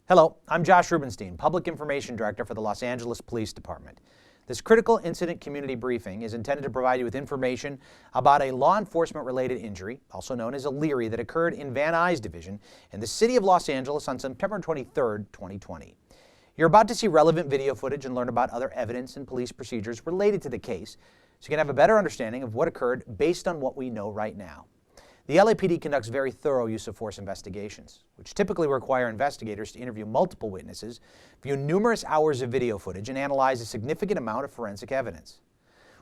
Hello, I'm Josh Rubenstein, Public Information Director for the Los Angeles Police Department. This critical incident community briefing is intended to provide you with information about a law enforcement-related injury, also known as a LERI, that occurred in Van Nuys Division in the city of Los Angeles on September 23, 2020. You're about to see relevant video footage and learn about other evidence and police procedures related to the case, so you can have a better understanding of what occurred based on what we know right now. The LAPD conducts very thorough use of force investigations, which typically require investigators to interview multiple witnesses, view numerous hours of video footage, and analyze a significant amount of forensic evidence.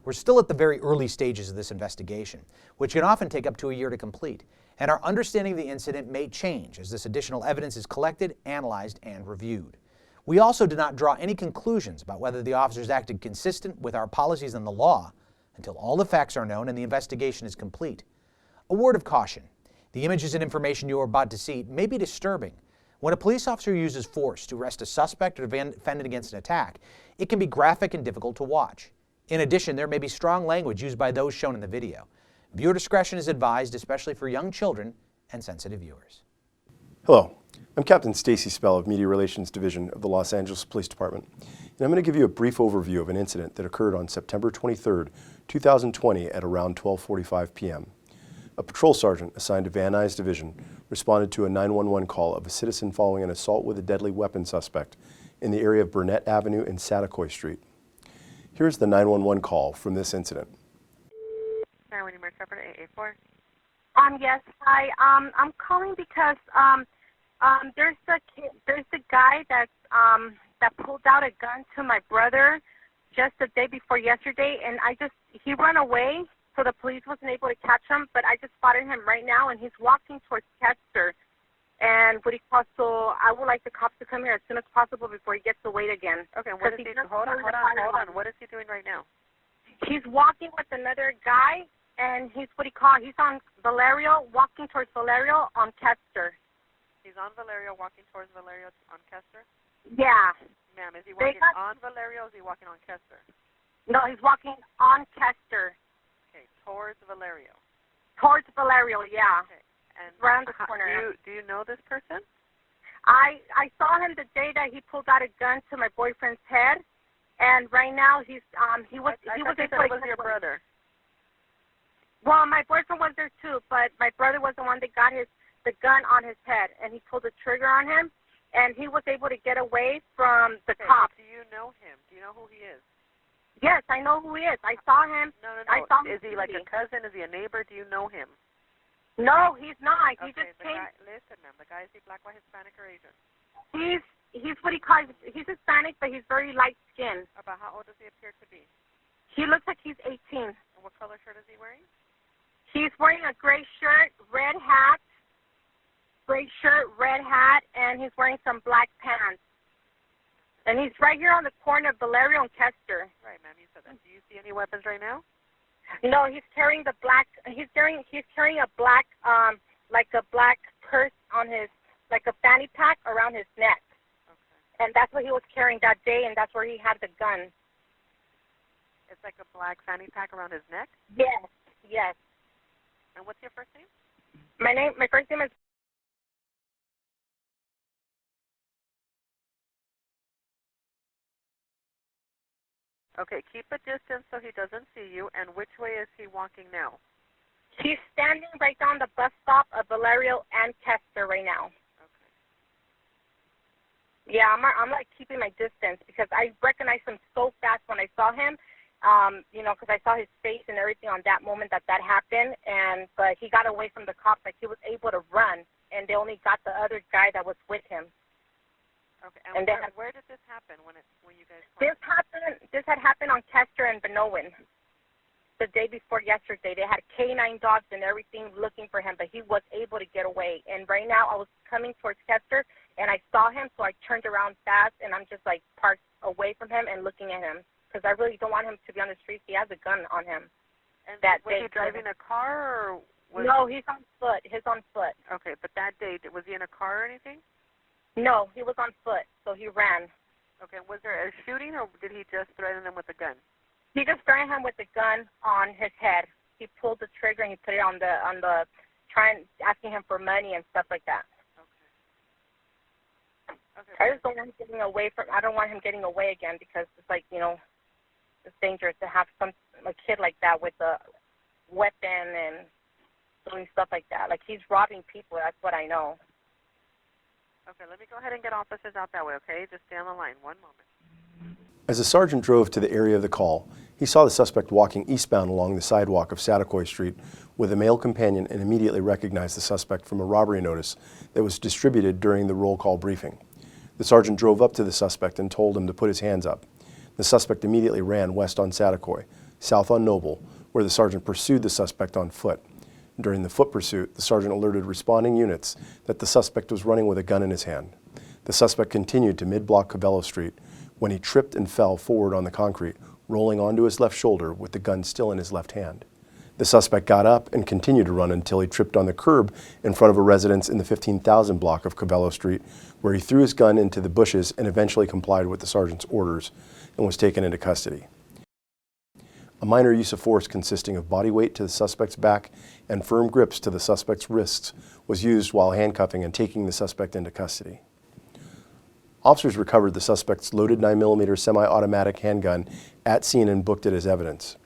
We're still at the very early stages of this investigation, which can often take up to a year to complete, and our understanding of the incident may change as this additional evidence is collected, analyzed, and reviewed. We also do not draw any conclusions about whether the officers acted consistent with our policies and the law until all the facts are known and the investigation is complete. A word of caution. The images and information you are about to see may be disturbing. When a police officer uses force to arrest a suspect or defend against an attack, it can be graphic and difficult to watch. In addition, there may be strong language used by those shown in the video. Viewer discretion is advised, especially for young children and sensitive viewers. Hello, I'm Captain Stacy Spell of Media Relations Division of the Los Angeles Police Department, and I'm going to give you a brief overview of an incident that occurred on September 23, 2020 at around 12:45 p.m. A patrol sergeant assigned to Van Nuys Division responded to a 911 call of a citizen following an assault with a deadly weapon suspect in the area of Burnett Avenue and Satakoy Street. Here's the 911 call from this incident. 884. Yes, hi. I'm calling because there's a guy that pulled out a gun to my brother just the day before yesterday, and he ran away. So the police wasn't able to catch him, but I just spotted him right now, and he's walking towards Chester. And so I would like the cops to come here as soon as possible before he gets away again. Okay, hold on. What is he doing right now? He's walking with another guy, and he's on Valerio, walking towards Valerio on Chester. He's on Valerio, walking towards Valerio on Chester? Yeah. Ma'am, is he walking on Valerio or is he walking on Chester? No, he's walking on Chester. Okay, towards Valerio. Towards Valerio, yeah. Okay. And around the corner. Do you know this person? I saw him the day that he pulled out a gun to my boyfriend's head, and right now he was your brother. Well, my boyfriend was there too, but my brother was the one that got the gun on his head, and he pulled the trigger on him, and he was able to get away from the cops. Do you know him? Do you know who he is? Yes, I know who he is. I saw him. No. I saw him. Is he like a cousin? Is he a neighbor? Do you know him? No, he's not. Okay, He just came. Listen, ma'am. The guy, is he black, white, Hispanic, or Asian? He's what he calls. He's Hispanic, but he's very light skinned. About how old does he appear to be? He looks like he's 18. And what color shirt is he wearing? He's wearing a gray shirt, red hat, and he's wearing some black pants. And he's right here on the corner of Valerio and Chester. Right, ma'am. You said that. Do you see any weapons right now? No, he's carrying the black. He's carrying a black, like a black purse on his, like a fanny pack around his neck. Okay. And that's what he was carrying that day, and that's where he had the gun. It's like a black fanny pack around his neck? Yes. And what's your first name? My first name is. Okay, keep a distance so he doesn't see you. And which way is he walking now? He's standing right down the bus stop of Valerio and Chester right now. Okay. Yeah, I'm like keeping my distance because I recognized him so fast when I saw him. Because I saw his face and everything on that moment that happened. But he got away from the cops. Like he was able to run, and they only got the other guy that was with him. Okay, and where did this happen when you guys? This had happened on Chester and Benowen. The day before yesterday, they had K9 dogs and everything looking for him, but he was able to get away. And right now, I was coming towards Chester, and I saw him, so I turned around fast, and I'm just like parked away from him and looking at him because I really don't want him to be on the streets. He has a gun on him. And was he driving a car or? No, he's on foot. He's on foot. Okay, but that day, was he in a car or anything? No, he was on foot, so he ran. Okay, was there a shooting, or did he just threaten them with a gun? He just threatened him with a gun on his head. He pulled the trigger and he put it on the asking him for money and stuff like that. Okay. Okay. I just don't want him getting away from. I don't want him getting away again because it's like, you know, it's dangerous to have a kid like that with a weapon and doing stuff like that. Like, he's robbing people. That's what I know. Okay, let me go ahead and get officers out that way, okay? Just stay on the line. One moment. As the sergeant drove to the area of the call, he saw the suspect walking eastbound along the sidewalk of Satakoy Street with a male companion and immediately recognized the suspect from a robbery notice that was distributed during the roll call briefing. The sergeant drove up to the suspect and told him to put his hands up. The suspect immediately ran west on Satakoy, south on Noble, where the sergeant pursued the suspect on foot. During the foot pursuit, the sergeant alerted responding units that the suspect was running with a gun in his hand. The suspect continued to mid-block Cabello Street when he tripped and fell forward on the concrete, rolling onto his left shoulder with the gun still in his left hand. The suspect got up and continued to run until he tripped on the curb in front of a residence in the 15,000 block of Cabello Street, where he threw his gun into the bushes and eventually complied with the sergeant's orders and was taken into custody. A minor use of force consisting of body weight to the suspect's back and firm grips to the suspect's wrists was used while handcuffing and taking the suspect into custody. Officers recovered the suspect's loaded 9mm semi-automatic handgun at scene and booked it as evidence.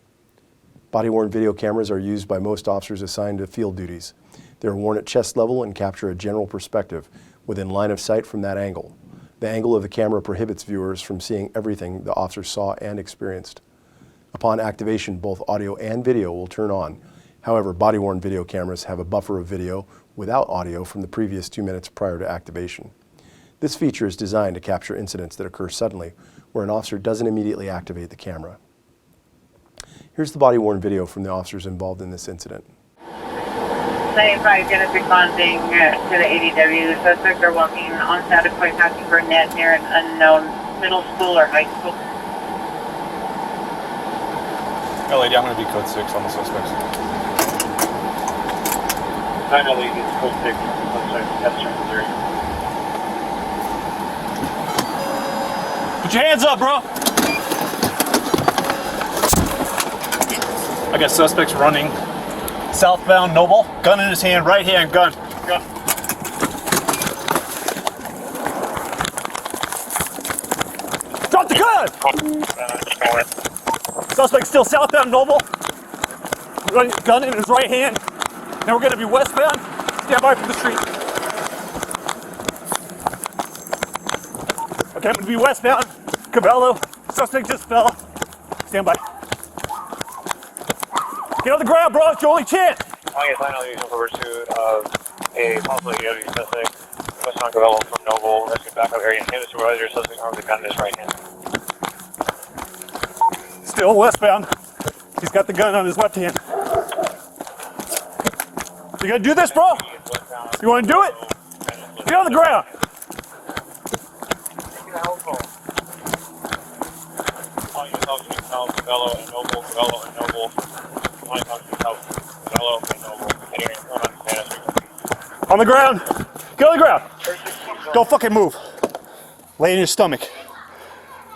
Body-worn video cameras are used by most officers assigned to field duties. They are worn at chest level and capture a general perspective within line of sight from that angle. The angle of the camera prohibits viewers from seeing everything the officer saw and experienced. Upon activation, both audio and video will turn on. However, body-worn video cameras have a buffer of video without audio from the previous 2 minutes prior to activation. This feature is designed to capture incidents that occur suddenly, where an officer doesn't immediately activate the camera. Here's the body-worn video from the officers involved in this incident. 95 units responding to the ADW. The suspects are walking on Satakoy, passing for a net near an unknown middle school or high school. LAD, I'm going to be code 6 on the suspects. 9 LAD, it's code 6. That's Missouri. Put your hands up, bro! I got suspects running southbound Noble, gun in his hand, right hand, gun. Drop the gun! Suspect still southbound Noble, gun in his right hand. Now we're going to be westbound. Stand by for the street. Okay, I'm going to be westbound. Cabello. Suspect just fell. Stand by. Get on the ground, bro. It's your only chance. I get final use of pursuit of a possibly EW suspect, west on Cabello from Noble, rescue backup area, and the supervisor suspect armed with a gun in his right hand. Still westbound. He's got the gun on his left hand. You gonna do this, bro? You wanna do it? Get on the ground. Cabello and Noble, Cabello and Noble. Cabello and Noble. On the ground. Get on the ground. Don't fucking move. Lay in your stomach.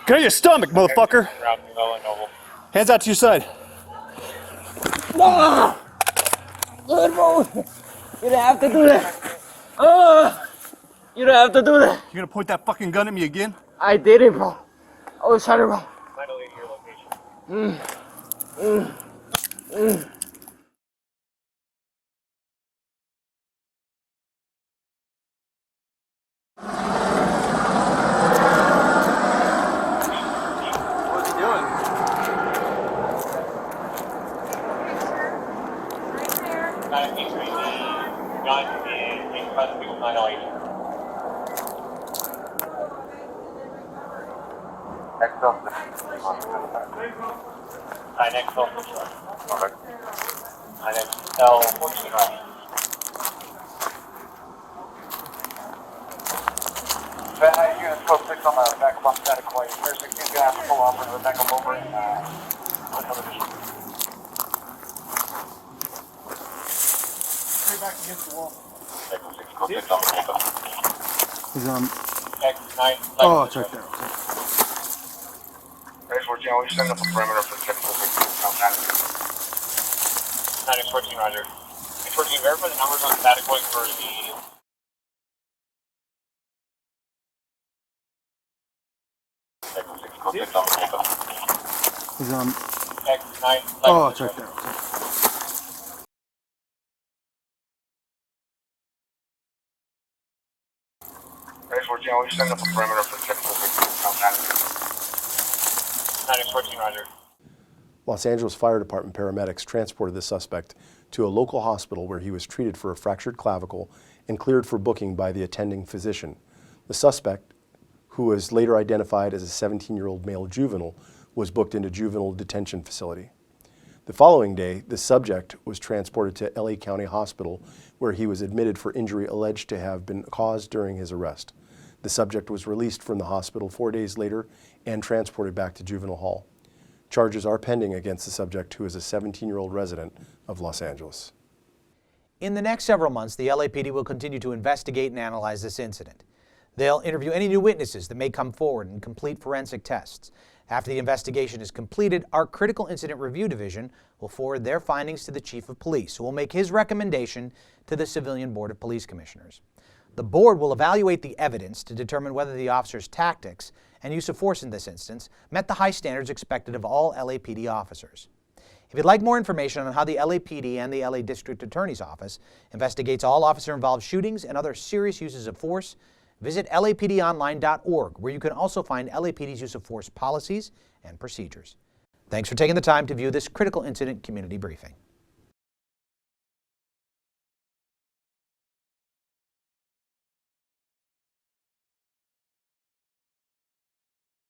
Get on your stomach, motherfucker. Hands out to your side. No! Good move. You don't have to do that. You don't have to do that. You gonna point that fucking gun at me again? I did it, bro. I was trying to run. Finally, your location. What's he doing? Gun in custody with 908. Next officer. Okay. NRF044-20. Van units code 6 on the back of Satakoy. There's 16 going to have to pull off and back up over and another mission. Straight back against the wall. Code 6 on the back. He's on. X9. Oh, it's right there. We send up a perimeter for the 914, Roger. 914, verify the numbers on Satakoy for the Oh, it's right there. We set up a perimeter for typical 914, Roger. Los Angeles Fire Department paramedics transported the suspect to a local hospital where he was treated for a fractured clavicle and cleared for booking by the attending physician. The suspect, who was later identified as a 17-year-old male juvenile, was booked into juvenile detention facility. The following day, the subject was transported to LA County Hospital where he was admitted for injury alleged to have been caused during his arrest. The subject was released from the hospital 4 days later and transported back to juvenile hall. Charges are pending against the subject, who is a 17-year-old resident of Los Angeles. In the next several months, the LAPD will continue to investigate and analyze this incident. They'll interview any new witnesses that may come forward and complete forensic tests. After the investigation is completed, our Critical Incident Review Division will forward their findings to the Chief of Police, who will make his recommendation to the Civilian Board of Police Commissioners. The board will evaluate the evidence to determine whether the officer's tactics and use of force in this instance met the high standards expected of all LAPD officers. If you'd like more information on how the LAPD and the LA District Attorney's Office investigates all officer-involved shootings and other serious uses of force, visit lapdonline.org, where you can also find LAPD's use of force policies and procedures. Thanks for taking the time to view this Critical Incident Community Briefing.